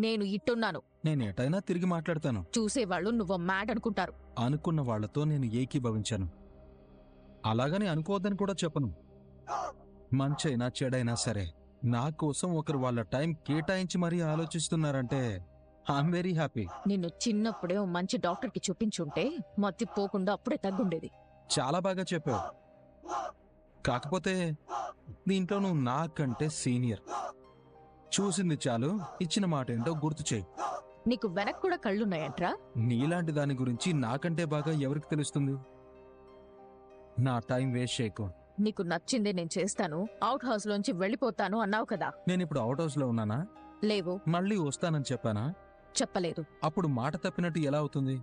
నేను ఇట్టున్నాను. నేను ఎటైనా తిరిగి మాట్లాడతాను. చూసేవాళ్ళు నువ్వు మ్యాడ్ అనుకుంటారు. అనుకున్న వాళ్లతో నేను ఏకీభవించాను. అలాగని అనుకోవద్దని కూడా చెప్పను. మంచైనా చెడైనా సరే నా కోసం ఒకరు వాళ్ళ టైం కేటాయించి మరీ ఆలోచిస్తున్నారంటే ఐఎమ్ వెరీ హ్యాపీ. నిన్ను చిన్నప్పుడే ఓ మంచి డాక్టర్కి చూపించుంటే మత్తిపోకుండా అప్పుడే తగ్గుండేది. చాలా బాగా చెప్పావు. కాకపోతే దీంట్లో నువ్వు నాకంటే సీనియర్. చూసింది చాలు, ఇచ్చిన మాట ఏంటో గుర్తు చేయి. నీకు వెనక్ కూడా కళ్ళున్నాయంట్రా? నీలాంటి దాని గురించి నాకంటే బాగా ఎవరికి తెలుస్తుంది? నా టైం వేస్ట్ చేయకు. నీకు నచ్చిందే నేను చేస్తాను, అవుట్ హౌస్ లోంచి వెళ్ళిపోతాను అన్నావు కదా. నేనిప్పుడు అవుట్ హౌస్ లో ఉన్నానా? లేవు. మళ్ళీ వస్తానని చెప్పానా? చెప్పలేదు. అప్పుడు మాట తప్పినట్టు ఎలా అవుతుంది?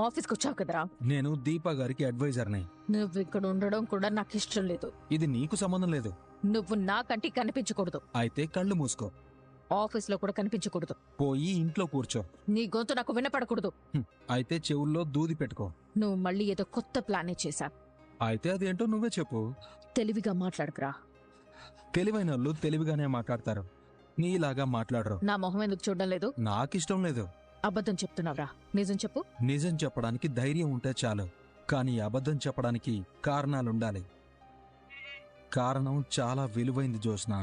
ఆఫీస్కి వచ్చావు కదరా. నేను దీపా గారికి అడ్వైజర్ని. నువ్వు ఇక్కడ ఉండడం కూడా నాకు ఇష్టం లేదు. ఇది నీకు సంబంధం లేదు. నువ్వు నా కంటికి కనిపించకూడదు. అయితే కళ్ళు మూసుకో. ఆఫీస్ లో కూడా కనిపించకూడదు. పోయి ఇంట్లో కూర్చో. నీ గొంతు నాకు వినపడకూడదు. అయితే చెవుల్లో దూది పెట్టుకో. నువ్వు మళ్ళీ ఏదో కొత్త ప్లానే చేశా. అయితే అదేంటో నువ్వే చెప్పు. తెలివిగా మాట్లాడకురా. తెలివైన వాళ్ళు తెలివిగానే మాట్లాడతారు, నీలాగా మాట్లాడరు. నా మొహం ఎందుకు చూడడం లేదు? నాకిష్టం లేదు. అబద్ధం చెప్తున్నావురా. నిజం చెప్పు. నిజం చెప్పడానికి ధైర్యం ఉంటే చాలు, కానీ అబద్ధం చెప్పడానికి కారణాలుండాలి. కారణం చాలా విలువైంది జోస్నా.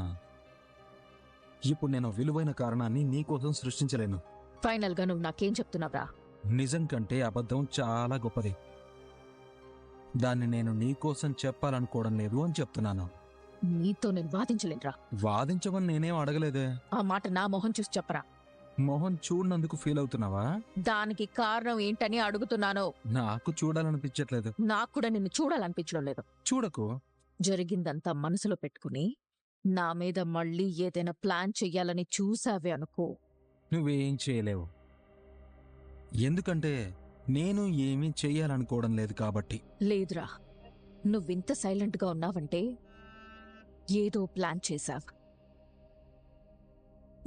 ఇప్పుడు నేను విలువైన కారణాన్ని నీకోసం సృష్టించలేను. ఫైనల్ గా నువ్వు నాకేం చెప్తున్నావురా? నిజం కంటే అబద్ధం చాలా గొప్పది. దాన్ని నేను నీకోసం చెప్పాలనుకోవడం లేదు అని చెప్తున్నాను. నీతో నేను వాదించలేనురా. వాదించమని నేనేం అడగలేదే. ఆ మాట నా మొహం చూసి చెప్పరా. మొహం చూడనందుకు ఫీల్ అవుతున్నావా? దానికి కారణం ఏంటని అడుగుతున్నాను. నాకు చూడాలనిపించట్లేదు. నాకు కూడా నిన్ను చూడాలనిపించడం లేదు. చూడకు. జరిగిందంతా మనసులో పెట్టుకుని నా మీద మళ్ళీ ఏదైనా ప్లాన్ చెయ్యాలని చూసావే అనుకో, నువ్వేం చేయలేవు. ఎందుకంటే నేను ఏమీ చెయ్యాలనుకోవడం లేదు కాబట్టి. లేదురా, నువ్వింత సైలెంట్ గా ఉన్నావంటే ఏదో ప్లాన్ చేశావు.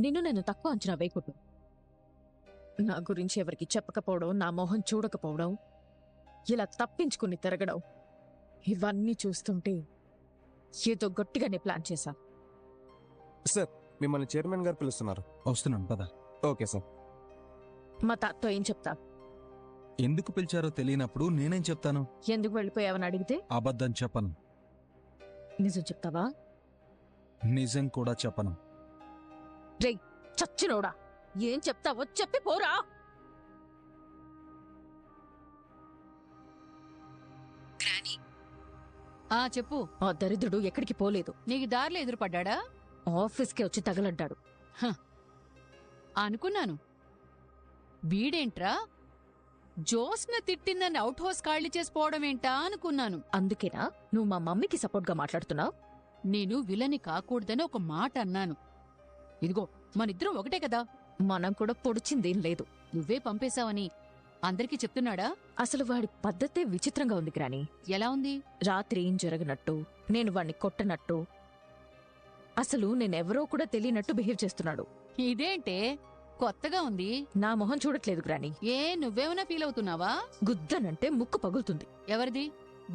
నిన్ను నేను తక్కువ అంచనా వేయకూడదు. నా గురించి ఎవరికి చెప్పకపోవడం, నా మొహం చూడకపోవడం, ఇలా తప్పించుకుని తిరగడం, ఇవన్నీ చూస్తుంటే ఏదో గట్టిగానే ప్లాన్ చేశావు. సార్, మిమ్మల్ని చైర్మన్ గారు పిలుస్తున్నారు. వస్తున్నాను, పద. Okay sir. మా తాతతో ఏం చెప్తా? ఎందుకు పిలిచారో తెలియనప్పుడు నేనేం చెప్తాను? ఎందుకు వెళ్ళిపోయావని అడిగితే అబద్ధం చెప్పను. నిజం చెప్తావా? నిజం కూడా చెప్పను. రే చచ్చినోడా, ఏం చెప్తావో చెప్పి పోరా. చెప్పు. ఆ దరిద్రుడు ఎక్కడికి పోలేదు. నీకు దారిలో ఎదురుపడ్డా? ఆఫీస్కి వచ్చి తగలంటాడు. అనుకున్నాను. వీడేంట్రా జోస్న తిట్టిందని అవుట్ హౌస్ ఖాళీ చేసిపోవడం ఏంటా అనుకున్నాను. అందుకేనా నువ్వు మా మమ్మీకి సపోర్ట్ గా మాట్లాడుతున్నావు? నేను విలని కాకూడదని ఒక మాట అన్నాను. ఇదిగో మనిద్దరం ఒకటే కదా. మనం కూడా పొడిచిందేం లేదు. నువ్వే పంపేశావని అందరికీ చెప్తున్నాడా? అసలు వాడి పద్ధతే విచిత్రంగా ఉంది గ్రాని. ఎలా ఉంది? రాత్రి ఏం జరగనట్టు, నేను వాణ్ణి కొట్టనట్టు, అసలు నేనెవరో కూడా తెలియనట్టు బిహేవ్ చేస్తున్నాడు. ఇదేంటే కొత్తగా ఉంది. నా మొహం చూడట్లేదు గ్రాని. నువ్వేమైనా ఫీల్ అవుతున్నావా? గుద్దనంటే ముక్కు పగులుతుంది. ఎవరిది?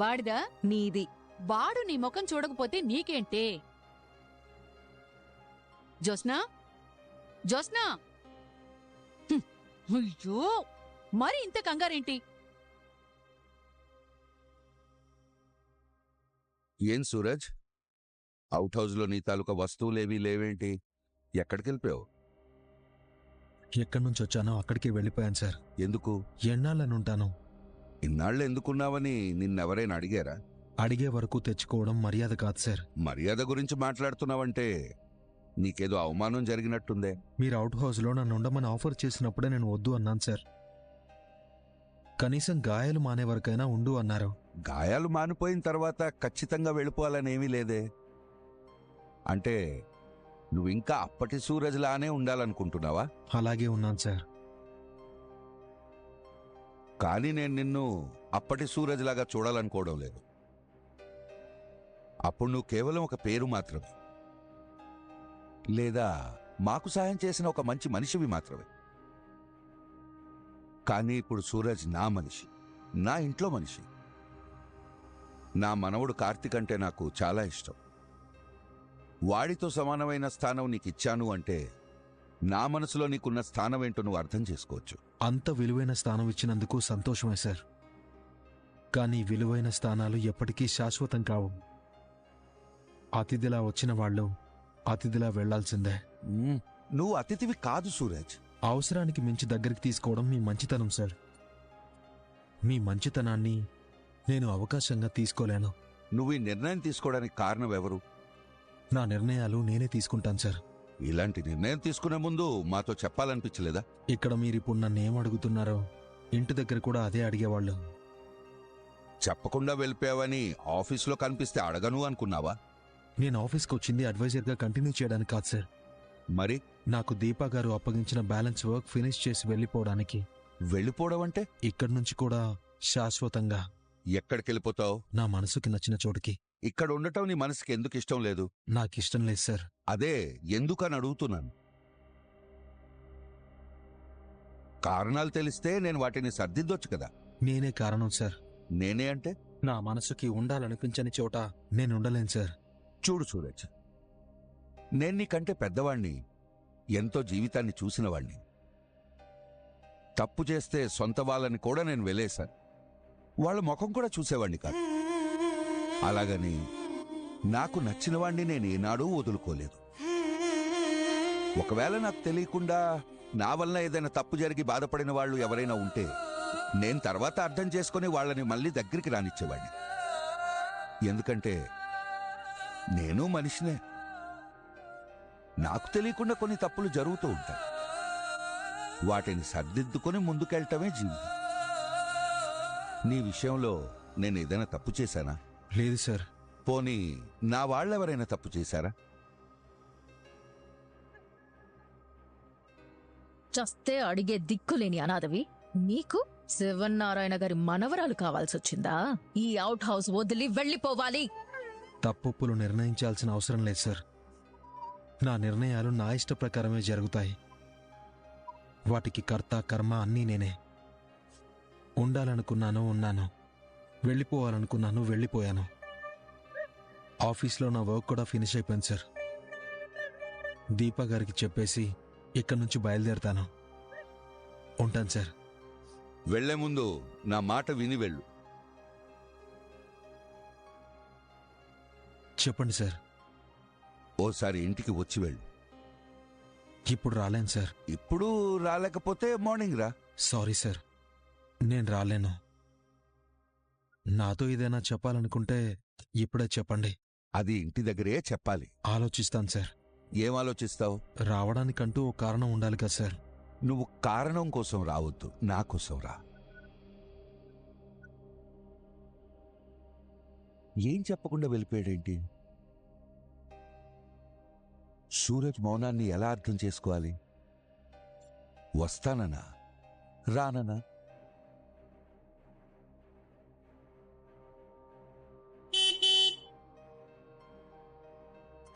వాడిదా? నీది. వాడు నీ ముఖం చూడకపోతే నీకేంటే? జోస్నా, జోస్నా! అయ్యో, మరి ఇంత కంగారేంటి? ఏం సూరజ్, అవుట్ హౌస్లో నీ తాలూకా వస్తువులేవీ లేవేంటి? ఎక్కడికెళ్ళిపోయావు? ఎక్కడి నుంచి వచ్చానో అక్కడికి వెళ్ళిపోయాను సార్. ఎందుకు? ఎన్నాళ్ళనుంటాను. ఇన్నాళ్ళు ఎందుకున్నావని నిన్నెవరైనా అడిగారా? అడిగే వరకు తెచ్చుకోవడం మర్యాద కాదు సార్. మర్యాద గురించి మాట్లాడుతున్నావంటే నీకేదో అవమానం జరిగినట్టుందే. మీరు అవుట్ హౌస్లో నన్ను ఉండమని ఆఫర్ చేసినప్పుడే నేను వద్దు అన్నాను సార్. కనీసం గాయాలు మానే వరకైనా ఉండు అన్నారు. గాయాలు మానిపోయిన తర్వాత ఖచ్చితంగా వెళ్ళిపోవాలనేమీ లేదే. అంటే నువ్వింకా అప్పటి సూరజ్లానే ఉండాలనుకుంటున్నావా? అలాగే ఉన్నాను సార్. కానీ నేను నిన్ను అప్పటి సూరజ్లాగా చూడాలనుకోవడం లేదు. అప్పుడు నువ్వు కేవలం ఒక పేరు మాత్రమే, లేదా మాకు సాయం చేసిన ఒక మంచి మనిషివి మాత్రమే. కానీ ఇప్పుడు సూరజ్ నా మనిషి, నా ఇంట్లో మనిషి. నా మనవడు కార్తిక్ అంటే నాకు చాలా ఇష్టం. వాడితో సమానమైన స్థానం నీకిచ్చాను అంటే నా మనసులో నీకున్న స్థానం ఏంటో నువ్వు అర్థం చేసుకోవచ్చు. అంత విలువైన స్థానం ఇచ్చినందుకు సంతోషమే సార్. కానీ విలువైన స్థానాలు ఎప్పటికీ శాశ్వతం కావు. అతిథిలా వచ్చిన వాళ్ళు అతిథిలా వెళ్లాల్సిందే. నువ్వు అతిథివి కాదు సూరజ్. అవసరానికి మించి దగ్గరికి తీసుకోవడం మీ మంచితనం సార్. మీ మంచితనాన్ని నేను అవకాశంగా తీసుకోలేను. నువ్వు ఈ నిర్ణయం తీసుకోవడానికి కారణం ఎవరు? నా నిర్ణయాలు నేనే తీసుకుంటాను సార్. ఇలాంటి నిర్ణయం తీసుకునే ముందు మాతో చెప్పాలనిపించలేదా? ఇక్కడ మీరిప్పుడు నన్ను ఏం అడుగుతున్నారో ఇంటి దగ్గర కూడా అదే అడిగేవాళ్ళు. చెప్పకుండా వెళ్ళిపోయావని ఆఫీసులో కనిపిస్తే అడగను అనుకున్నావా? నేను ఆఫీస్కి వచ్చింది అడ్వైజర్గా కంటిన్యూ చేయడానికి కాదు సార్. మరి నాకు దీపా గారు అప్పగించిన బ్యాలెన్స్ వర్క్ ఫినిష్ చేసి వెళ్ళిపోవడానికి. వెళ్ళిపోవడం అంటే ఇక్కడి నుంచి కూడా శాశ్వతంగా ఎక్కడికి వెళ్ళిపోతావు? నా మనసుకి నచ్చిన చోటుకి. ఇక్కడ ఉండటం నీ మనసుకి ఎందుకు ఇష్టం లేదు? నాకిష్టం లేదు సార్. అదే ఎందుకని అడుగుతున్నాను. కారణాలు తెలిస్తే నేను వాటిని సర్దిద్దొచ్చు కదా. నేనే కారణం సార్. నేనే అంటే? నా మనసుకి ఉండాలనిపించని చోట నేను ఉండలేను సార్. చూడు సూరజ్, నేను నీకంటే పెద్దవాణ్ణి, ఎంతో జీవితాన్ని చూసినవాణ్ణి. తప్పు చేస్తే సొంత వాళ్ళని కూడా నేను వెలేశాను. వాళ్ళ ముఖం కూడా చూసేవాణ్ణి కాదు. అలాగని నాకు నచ్చినవాణ్ణి నేను ఏనాడూ వదులుకోలేదు. ఒకవేళ నాకు తెలియకుండా నా వలన ఏదైనా తప్పు జరిగి బాధపడిన వాళ్ళు ఎవరైనా ఉంటే నేను తర్వాత అర్థం చేసుకుని వాళ్ళని మళ్ళీ దగ్గరికి రానిచ్చేవాడిని. ఎందుకంటే నేను మనిషినే. నాకు తెలియకుండా కొన్ని తప్పులు జరుగుతూ ఉంటాయి. వాటిని సర్దిద్దుకొని ముందుకెళ్ళటమే జీవితం. నీ విషయంలో నేను ఏదైనా తప్పు చేశానా? లేదు సార్. పోనీ నా వాళ్ళెవరైనా తప్పు చేశారా? చస్తే అడిగే దిక్కులేని అనాథవి నీకు శివన్నారాయణ గారి మనవరాలు కావాల్సొచ్చిందా? ఈ అవుట్ హౌస్ వదిలి వెళ్ళిపోవాలి. తప్పులు నిర్ణయించాల్సిన అవసరం లేదు సార్. నా నిర్ణయాలు నా ఇష్ట ప్రకారమే జరుగుతాయి. వాటికి కర్త కర్మ అన్నీ నేనే. ఉండాలనుకున్నాను ఉన్నాను, వెళ్ళిపోవాలనుకున్నాను వెళ్ళిపోయాను. ఆఫీస్లో నా వర్క్ కూడా ఫినిష్ అయిపోయింది సార్. దీపా గారికి చెప్పేసి ఇక్కడి నుంచి బయలుదేరుతాను. ఉంటాను సార్. వెళ్లే ముందు నా మాట విని వెళ్ళు. చెప్పండి సార్. ఓసారి ఇంటికి వచ్చి వెళ్ళు. ఇప్పుడు రాలేను సార్. ఇప్పుడు రాలేకపోతే మార్నింగ్ రా. సారీ సార్, నేను రాలేను. నాతో ఏదైనా చెప్పాలనుకుంటే ఇప్పుడే చెప్పండి. అది ఇంటి దగ్గరే చెప్పాలి. ఆలోచిస్తాను సార్. ఏం ఆలోచిస్తావు? రావడానికంటూ ఓ కారణం ఉండాలి కదా సార్. నువ్వు కారణం కోసం రావద్దు, నా కోసం రా. ఏం చెప్పకుండా వెళ్ళిపోయాడేంటి? సూరజ్ మౌనాన్ని ఎలా అర్థం చేసుకోవాలి? వస్తాననా రాననా?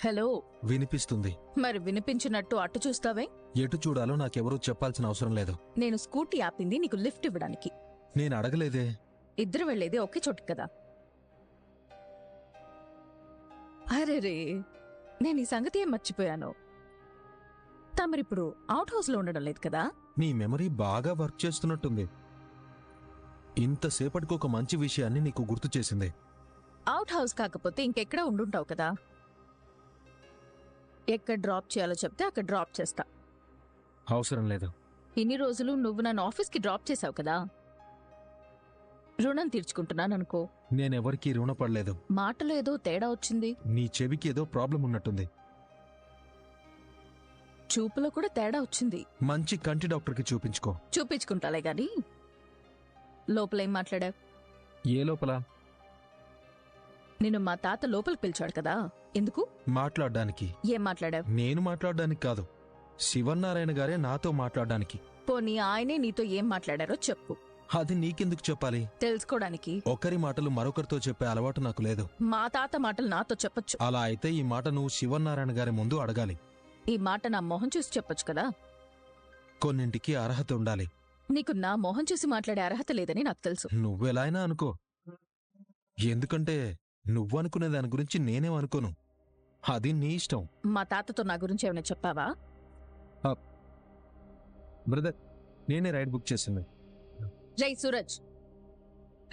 హలో. వినిపిస్తుంది. మరి వినిపించినట్టు అటు చూస్తావే? ఎటు చూడాలో నాకెవరూ చెప్పాల్సిన అవసరం లేదు. నేను స్కూటీ ఆపింది నీకు లిఫ్ట్ ఇవ్వడానికి. నేను అడగలేదే. ఇద్దరు వెళ్లేది ఒకే చోటు కదా. అరే రే, నేను ఈ సంగతి ఏం మర్చిపోయాను. తమరిప్పుడు అవుట్ హౌస్ లో ఉండడం లేదు కదా? నీ మెమరీ బాగా వర్క్ చేస్తున్నట్టుంది. ఇంతసేపటికి ఒక మంచి విషయాన్ని నీకు గుర్తు చేసింది. అవుట్ హౌస్ కాకపోతే ఇంకెక్కడ ఉండుంటావు కదా. ఎక్కడ డ్రాప్ చేయాలో చెప్తే అక్కడ డ్రాప్ చేస్తా. అవసరం లేదు. ఇన్ని రోజులు నువ్వు నన్ను ఆఫీస్కి డ్రాప్ చేశావు కదా. రుణం తీర్చుకుంటున్నాననుకో. నేనెవరికీ రుణపడలేదు. మాటలో ఏదో తేడా వచ్చింది. నీ చెవికి ఏదో ప్రాబ్లం ఉన్నట్టుంది. చూపులో కూడా తేడా వచ్చింది. మంచి కంటి డాక్టర్కి చూపించుకో. చూపించుకుంటాలే గాని లోపలేం మాట్లాడావు? ఏ లోపల? నిన్ను మా తాత లోపలికి పిలిచాడు కదా, ఎందుకు? మాట్లాడడానికి. ఏం మాట్లాడావు? నేను మాట్లాడడానికి కాదు, శివన్నారాయణ గారే నాతో మాట్లాడడానికి. పోనీ ఆయనే నీతో ఏం మాట్లాడారో చెప్పు. అది నీకెందుకు చెప్పాలి? తెలుసుకోవడానికి. ఒకరి మాటలు మరొకరితో చెప్పే అలవాటు నాకు లేదు. మా తాత మాటలు నాతో చెప్పొచ్చు. అలా అయితే ఈ మాట నువ్వు శివన్నారాయణ గారి ముందు అడగాలి. ఈ మాట నా మొహం చూసి చెప్పొచ్చు కదా. కొన్నింటికి అర్హత ఉండాలి. నీకు నా మొహం చూసి మాట్లాడే అర్హత లేదని నాకు తెలుసు. నువ్వెలా అయినా అనుకో. ఎందుకంటే నువ్వనుకునే దాని గురించి నేనేం అనుకోను. అది నీ ఇష్టం. మా తాతతో నా గురించి ఏమైనా చెప్పావా? బ్రదర్ నేనే రైడ్ బుక్ చేసింది. రేయ్ సూరజ్,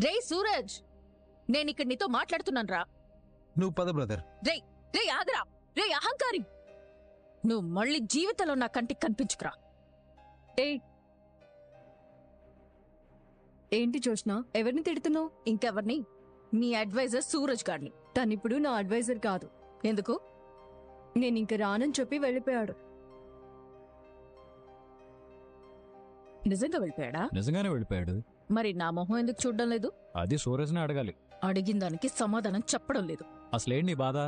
రేయ్ సూరజ్, నేను ఇక్కడ నీతో మాట్లాడుతున్నాను రా. నువ్వు పద బ్రదర్. రేయ్ ఆగరా, రేయ్ అహంకారి, నువ్వు మళ్ళీ జీవితంలో నా కంటికి కనిపించుకురా. ఏంటి జోష్నా, ఎవరిని తిడుతున్నావు? ఇంకెవరిని? నీ అడ్వైజర్ సూరజ్ గారిని. తనిప్పుడు నా అడ్వైజర్ కాదు. ఎందుకు? నేను ఇంక రానని చెప్పి వెళ్ళిపోయాడు. నిజంగా వెళ్ళిపోయాడా? నిజంగానే వెళ్ళిపోయాడు. మరి నా మొహం ఎందుకు చూడడం లేదు? అది సూరజ్ని అడగాలి. అడిగిన దానికి సమాధానం చెప్పడం లేదు. అసలేంటి నీ బాధ?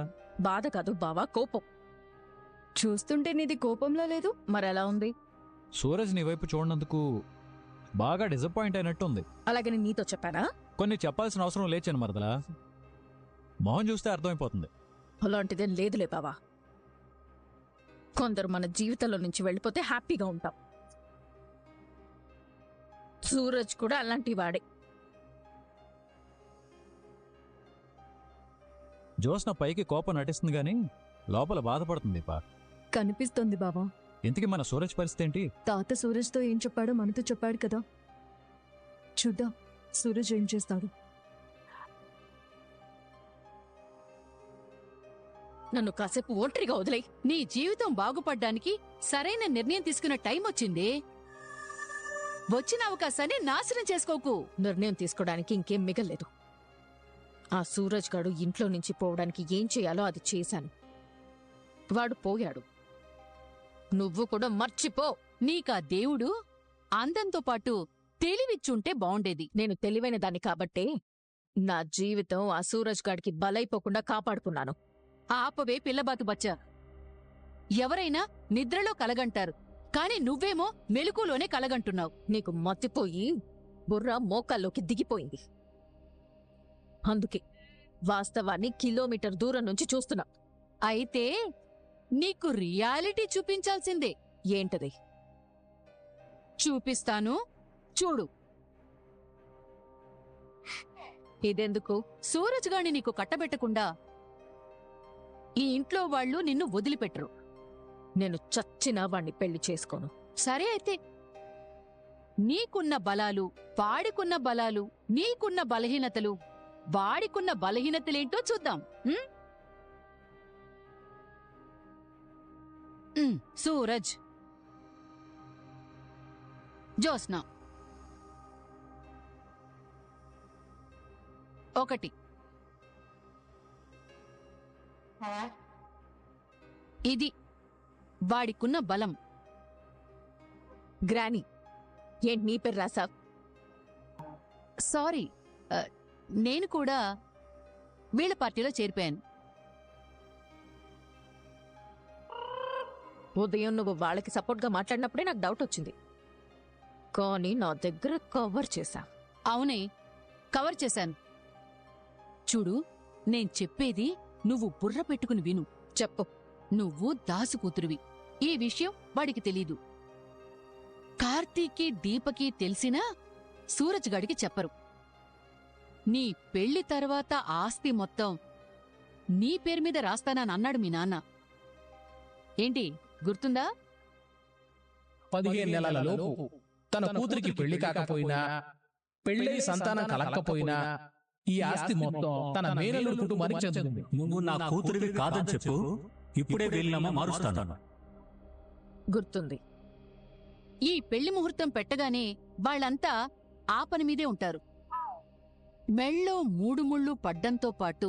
బాధ కాదు బావా, కోపం. చూస్తుంటే నీది కోపంలో లేదు. మరెలా ఉంది? సూరజ్ నీ వైపు చూడనందుకు బాగా డిసప్పాయింట్ అయినట్టుంది. అలాగని నీతో చెప్పానా? కొన్ని చెప్పాల్సిన అవసరం లేచాను మరదలా. మొహం చూస్తే అర్థమైపోతుంది. అలాంటిదేం లేదులే బావా. కొందరు మన జీవితంలో నుంచి వెళ్ళిపోతే హ్యాపీగా ఉంటాం. సూరజ్ కూడా అలాంటి వాడే. జోస్న పైకి కోపం నటిస్తుంది గాని లోపల బాధపడుతుంది. కనిపిస్తోంది బావా. ఇంతకీ మన సూరజ్ పరిస్థితి ఏంటి? తాత సూరజ్తో ఏం చెప్పాడో మనతో చెప్పాడు కదా. చూద్దాం సూరజ్ ఏం చేస్తాడు. నన్ను కాసేపు ఒంటరిగా వదిలే. నీ జీవితం బాగుపడ్డానికి సరైన నిర్ణయం తీసుకునే టైం వచ్చింది. వచ్చిన అవకాశాన్ని నాశనం చేసుకోకు. నిర్ణయం తీసుకోవడానికి ఇంకేం మిగల్లేదు. ఆ సూరజ్ గాడు ఇంట్లో నుంచి పోవడానికి ఏం చేయాలో అది చేశాను. వాడు పోయాడు. నువ్వు కూడా మర్చిపో. నీకా దేవుడు అందంతో పాటు తెలివిచ్చుంటే బావుండేది. నేను తెలివైన దాన్ని కాబట్టే నా జీవితం ఆ సూరజ్ గాడికి బలైపోకుండా కాపాడుకున్నాను. ఆపవే పిల్లబాతు బచ్చా. ఎవరైనా నిద్రలో కలగంటారు, కాని నువ్వేమో మెలకులోనే కలగంటున్నావు. నీకు మతిపోయి బుర్ర మోకాల్లోకి దిగిపోయింది. అందుకే వాస్తవాన్ని కిలోమీటర్ దూరం నుంచి చూస్తున్నా. అయితే నీకు రియాలిటీ చూపించాల్సిందే. ఏంటది? చూపిస్తాను, చూడు. ఇదెందుకు? సూరజ్ గాని నీకు కట్టబెట్టకుండా ఈ ఇంట్లో వాళ్ళు నిన్ను వదిలిపెట్టరు. నేను చచ్చినా వాణ్ణి పెళ్లి చేసుకోను. సరే అయితే నీకున్న బలాలు, వాడికున్న బలాలు, నీకున్న బలహీనతలు, వాడికున్న బలహీనతలేంటో చూద్దాం. సూరజ్, జోస్నా, 1 ఇది వాడికున్న బలం. గ్రానీ, ఏంటి నీ పేరు రాసావ్? సారీ, నేను కూడా వీళ్ళ పార్టీలో చేరిపోయాను. ఉదయం నువ్వు వాళ్ళకి సపోర్ట్గా మాట్లాడినప్పుడే నాకు డౌట్ వచ్చింది. కానీ నా దగ్గర కవర్ చేశా. అవునే, కవర్ చేశాను. చూడు, నేను చెప్పేది నువ్వు బుర్ర పెట్టుకుని విను. చెప్పు. నువ్వు దాసు కూతురువి. ఈ విషయం వాడికి తెలీదు. కార్తీకి, దీపకి తెలిసినా సూరజ్ గడికి చెప్పరు. నీ పెళ్లి తర్వాత ఆస్తి మొత్తం నీ పేరు మీద రాస్తానన్నాడు మీ నాన్న. ఏంటి గుర్తుందా? 15 నెలలలోపు తన కూతురికి పెళ్లి కాకపోయినా, పెళ్లై సంతానం కలక్కపోయినా ఈ ఆస్తి మొత్తం తన మేనల్లుడి కుటుంబానికి చెందుతుంది. నువ్వు నా కూతురివి కాదని చెప్పు, ఇప్పుడే వీలునామా మారుస్తాను. గుర్తుంది. ఈ పెళ్లి ముహూర్తం పెట్టగానే వాళ్ళంతా ఆ పని మీదే ఉంటారు. మెళ్ళో 3 ముళ్ళు పడ్డంతో పాటు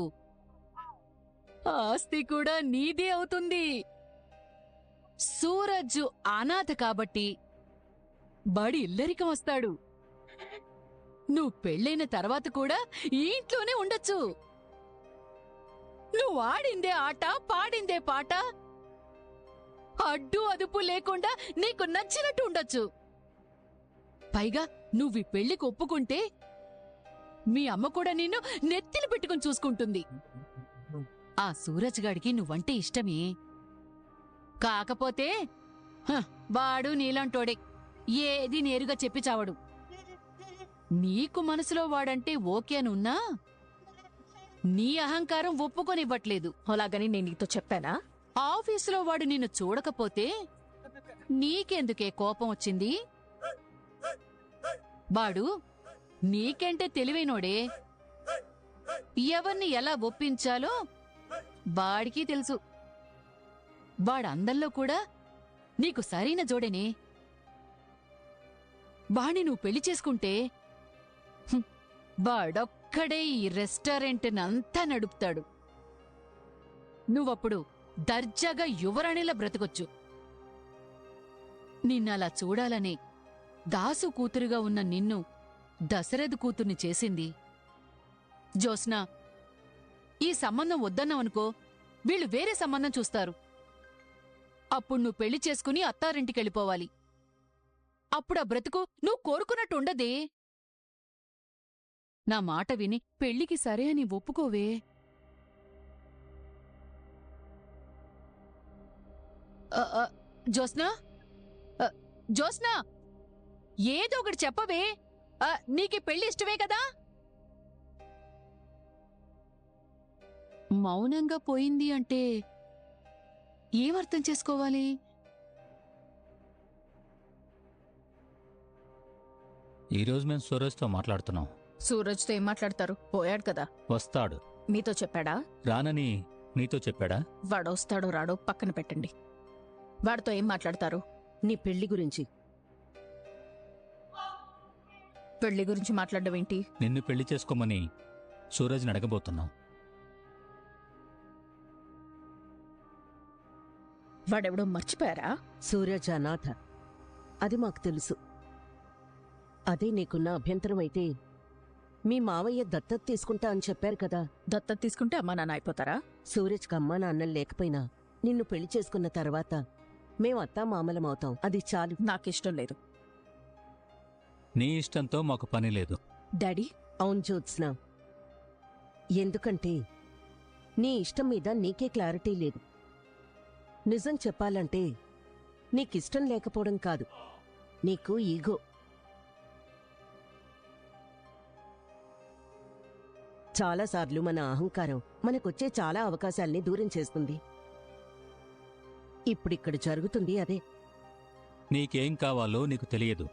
ఆస్తి కూడా నీదే అవుతుంది. సూరజ్ అనాథ కాబట్టి బడి ఇల్లరికం వస్తాడు. నువ్వు పెళ్ళైన తర్వాత కూడా ఈ ఇంట్లోనే ఉండొచ్చు. నువ్వు ఆడిందే ఆట, పాడిందే పాట, అడ్డు అదుపు లేకుండా నీకు నచ్చినట్టు ఉండొచ్చు. పైగా నువ్వు ఈ పెళ్లికి ఒప్పుకుంటే మీ అమ్మ కూడా నిన్ను నెత్తిలు పెట్టుకుని చూసుకుంటుంది. ఆ సూరజ్ గాడికి నువ్వంటే ఇష్టమే. కాకపోతే వాడు నీలాంటోడే, ఏది నేరుగా చెప్పి చావడు. నీకు మనసులో వాడంటే ఓకే అనున్నా నీ అహంకారం ఒప్పుకొనివ్వట్లేదు. అలాగని నేను నీతో చెప్పానా? ఆఫీసులో వాడు నిన్ను చూడకపోతే నీకెందుకే కోపం వచ్చింది? వాడు నీకంటే తెలివైనోడే. ఎవర్ని ఎలా ఒప్పించాలో వాడికి తెలుసు. వాడందల్లో కూడా నీకు సరైన జోడేనే. వాణ్ణి నువ్వు పెళ్లి చేసుకుంటే వాడొక్కడే ఈ రెస్టారెంట్నంతా నడుపుతాడు. నువ్వప్పుడు దర్జాగా యువరాణిలా బ్రతకొచ్చు. నిన్నలా చూడాలని దాసు కూతురుగా ఉన్న నిన్ను దశరథ్ కూతుర్ని చేసింది జ్యోత్స్న. ఈ సంబంధం వద్దన్నావనుకో, వీళ్ళు వేరే సంబంధం చూస్తారు. అప్పుడు నువ్వు పెళ్లి చేసుకుని అత్తారింటికెళ్ళిపోవాలి. అప్పుడు ఆ బ్రతుకు నువ్వు కోరుకున్నట్టు ఉండదే. నా మాట విని పెళ్లికి సరే అని ఒప్పుకోవే. జ్యోత్స్న, జ్యోత్స్న, ఏదో ఒకటి చెప్పవే. నీకీ పెళ్లి ఇష్టమే కదా? మౌనంగా పోయింది అంటే ఏమర్థం చేసుకోవాలి? ఈరోజు మేము సూరజ్తో మాట్లాడుతున్నాం. సూరజ్తో ఏం మాట్లాడతారు? పోయాడు కదా. వస్తాడు. మీతో చెప్పాడా? రానని నీతో చెప్పాడా? వాడొస్తాడో రాడో పక్కన పెట్టండి. వాడితో ఏం మాట్లాడతారు? నీ పెళ్లి గురించి. పెళ్లి గురించి మాట్లాడడం ఏంటి? నిన్ను పెళ్లి చేసుకోమని సూరజ్ని అడగబోతున్నాం. వాడెవడో మర్చిపోయారా? సూరజ్ అనాథ, అది మాకు తెలుసు. అదే నీకున్న అభ్యంతరం అయితే మీ మావయ్య దత్తత తీసుకుంటా అని చెప్పారు కదా. దత్తత తీసుకుంటే అమ్మా నాన్న అయిపోతారా? సూరజ్కి అమ్మా నాన్నలు లేకపోయినా నిన్ను పెళ్లి చేసుకున్న తర్వాత మేం అత్తా మామలమవుతాం. అది చాలు. నాకిష్టం లేదు. నీ ఇష్టంతో మాకు పని లేదు. డాడీ, అవును జ్యోత్స్న, ఎందుకంటే నీ ఇష్టం మీద నీకే క్లారిటీ లేదు. నిజం చెప్పాలంటే నీకిష్టం లేకపోవడం కాదు, నీకు ఈగో. చాలాసార్లు మన అహంకారం మనకొచ్చే చాలా అవకాశాల్ని దూరం చేస్తుంది. ఇప్పుడిక్కడ జరుగుతుంది అదే. నీకేం కావాలో నీకు తెలియదు,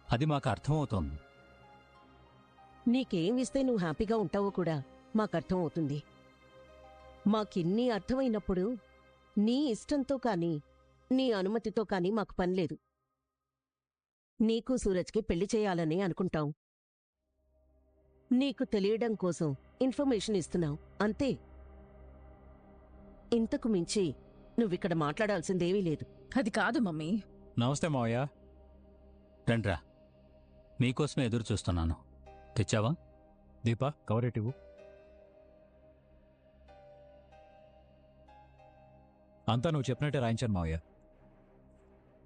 అది మాకు అర్థమవుతోంది. నీకేం ఇస్తే నువ్వు హ్యాపీగా ఉంటావో కూడా మాకర్థం అవుతుంది. మాకిన్ని అర్థమైనప్పుడు నీ ఇష్టంతో కానీ నీ అనుమతితో కానీ మాకు పనిలేదు. నీకు సూరజ్కి పెళ్లి చేయాలని అనుకుంటాం. నీకు తెలియడం కోసం ఇన్ఫర్మేషన్ ఇస్తున్నావు అంతే. ఇంతకు మించి నువ్విక్కడ మాట్లాడాల్సిందేవీ లేదు. అది కాదు మమ్మీ. నమస్తే మావయ్య. రండ్రా, మీకోసమే ఎదురు చూస్తున్నాను. తెచ్చావా? దీపా, కవరేటివు. అంతా నువ్వు చెప్పినట్టే రాయించాను మావయ్య.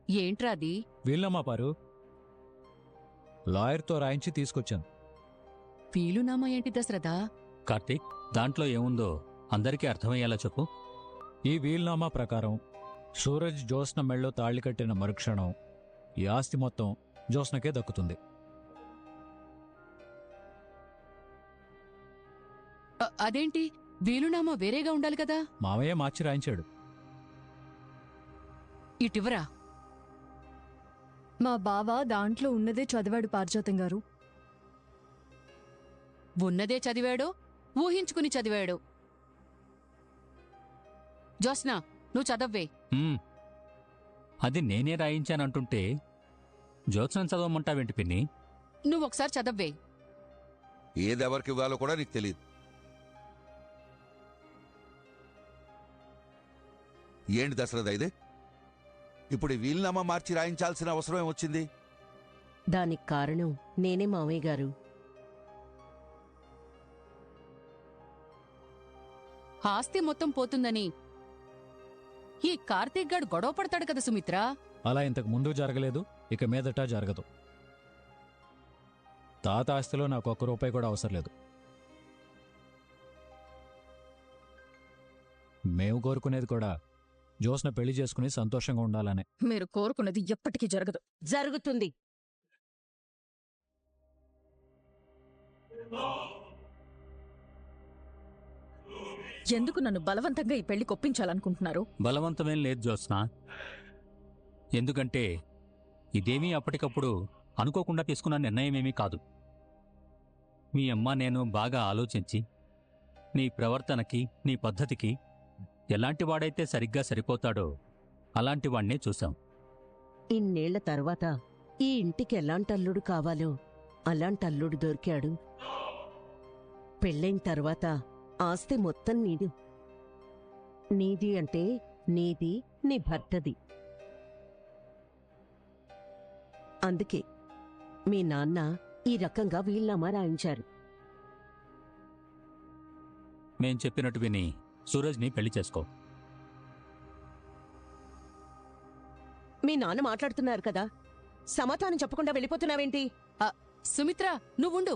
ఏంట్రాది? వీలునామా పారు, లాయర్తో రాయించి తీసుకొచ్చాను. వీలునామా ఏంటి దశరథా? కార్తీక్, దాంట్లో ఏముందో అందరికీ అర్థమయ్యేలా చెప్పు. ఈ వీలునామా ప్రకారం సూరజ్ జ్యోత్స్న మెళ్ళో తాళి కట్టిన మరుక్షణం ఈ ఆస్తి మొత్తం జ్యోత్స్నకే దక్కుతుంది. అదేంటి? వీలునామా వేరేగా ఉండాలి కదా. మావయ్య మార్చి రాయించాడు. ఇటివరా. మా బావ దాంట్లో ఉన్నదే చదివాడు పారిజాతం గారు. ఉన్నదే చదివాడో ఊహించుకుని చదివాడు. జ్యోత్స్న, నువ్వు చదవ్వే. అది నేనే రాయించానంటుంటే జ్యోత్స్నం చదవమంటావేంటి పిన్ని? నువ్వొకసారి చదవ్వే. ఏదెవరికి ఇవ్వాలో కూడా నీకు తెలియదు. ఏంటి దశరథ ఇది? ఇప్పుడు వీలునామా మార్చి రాయించాల్సిన అవసరం ఏమొచ్చింది? దానికి కారణం నేనే మావయ్య గారు. ఆస్తి మొత్తం పోతుందని ఈ కార్తీక్ గాడు గొడవ పడతాడు కదా సుమిత్ర. అలా ఇంతకు ముందు జరగలేదు, ఇక మీదట జరగదు. తాత ఆస్తిలో నాకు ఒక్క రూపాయి కూడా అవసరం లేదు. మేము కోరుకునేది కూడా జ్యోత్స్న పెళ్లి చేసుకుని సంతోషంగా ఉండాలనే. మీరు కోరుకున్నది ఎప్పటికీ జరగదు. జరుగుతుంది. ఎందుకు నన్ను బలవంతంగా ఈ పెళ్లి కొప్పించాలనుకుంటున్నారు? బలవంతమేం లేదు జ్యోత్స్న. ఎందుకంటే ఇదేమీ అప్పటికప్పుడు అనుకోకుండా తీసుకున్న నిర్ణయమేమీ కాదు. మీ అమ్మ నేను బాగా ఆలోచించి నీ ప్రవర్తనకి నీ పద్ధతికి ఎలాంటి వాడైతే సరిగ్గా సరిపోతాడో అలాంటి వాణ్ణే చూశాం. ఇన్నేళ్ల తర్వాత ఈ ఇంటికి ఎలాంటి అల్లుడు కావాలో అలాంటి అల్లుడు దొరికాడు. పెళ్ళైన తర్వాత ఆస్తి మొత్తం నీది. నీది అంటే నీది, నీ భర్తది. అందుకే మీ నాన్న ఈ రకంగా వీలునామా రాయించారు. మేం చెప్పినట్టు విని సూరజ్ని పెళ్లి చేసుకో. మీ నాన్న మాట్లాడుతున్నారు కదా, సమాధానం చెప్పకుండా వెళ్ళిపోతున్నావేంటి? సుమిత్ర, నువ్వుండు,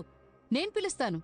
నేను పిలుస్తాను.